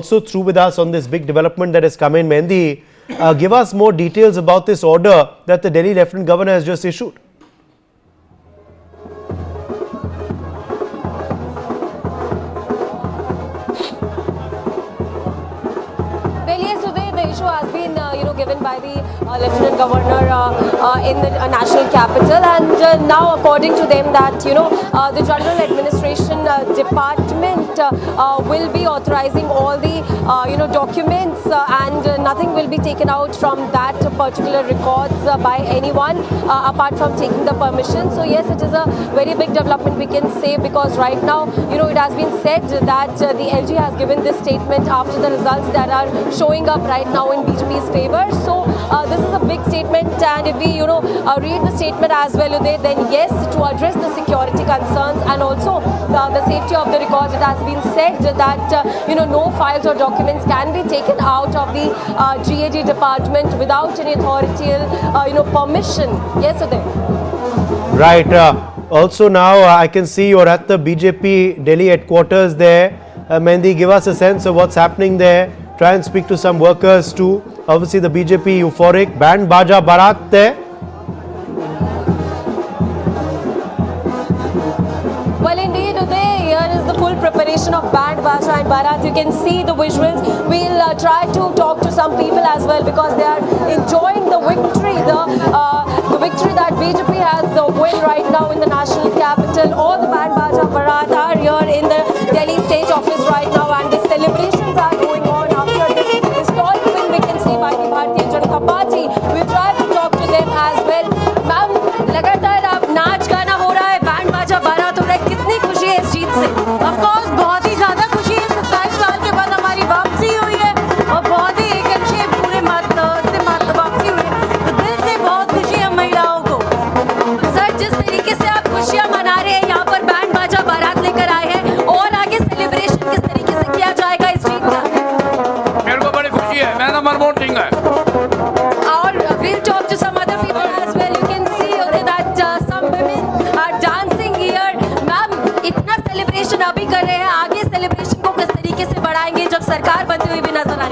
Also through with us on this big development that has come in. Mehendi, give us more details about this order that the Delhi Lieutenant Governor has just issued. The issue has been, given by the Lieutenant Governor in the national capital, and now, according to them, that the General Administration Department will be authorizing all the documents, and nothing will be taken out from that particular records by anyone apart from taking the permission. So yes, it is a very big development, we can say, because right now, it has been said that the LG has given this statement after the results that are showing up right now in BJP's favor. So this is a big statement, and if we read the statement as well, Uday, then yes, to address the security concerns and also the safety of the records, it has been said that no files or documents can be taken out of the GAD department without any authorial permission. Yes, Uday. Right. Also now I can see you're at the BJP Delhi headquarters there. Mehendi, give us a sense of what's happening there. Try and speak to some workers too. Obviously the BJP euphoric, band baja barat there. Well, indeed, Uday, here is the full preparation of band baja and barat. You can see the visuals. We'll try to talk to some people as well, because they are enjoying the victory, the victory that BJP has won right now in the national capital. All the band baja barat are here in the Delhi state office right now, and the celebrations are going on after this historic win, we can see, by the Bharatiya Janata Party. We'll try to talk to them as well. Ma'am, लगातार अब नाच गाना हो रहा है, band बाजा बारात हो रहा है, कितनी खुशी है इस जीत से? ऑफ कोर्स बहुत ही ज्यादा खुशी है। 27 साल के बाद हमारी वापसी हुई है और बहुत ही एक अच्छे पूरे वापसी हुई है, तो दिल से बहुत खुशी है महिलाओं को। सर, जिस तरीके से आप खुशियां मना रहे हैं, यहाँ पर बैंड बाजा बारात लेकर आए हैं, और आगे सेलिब्रेशन किस तरीके से किया जाएगा इस जीत का? मेरे को बड़ी खुशी है, मैं नंबर वोटिंग है। और we'll talk to some other people as well. You can see that some women are dancing here. Ma'am, इतना सेलिब्रेशन अभी कर रहे हैं, आगे सेलिब्रेशन को किस तरीके से बढ़ाएंगे जब सरकार बनती हुई भी नजर आए?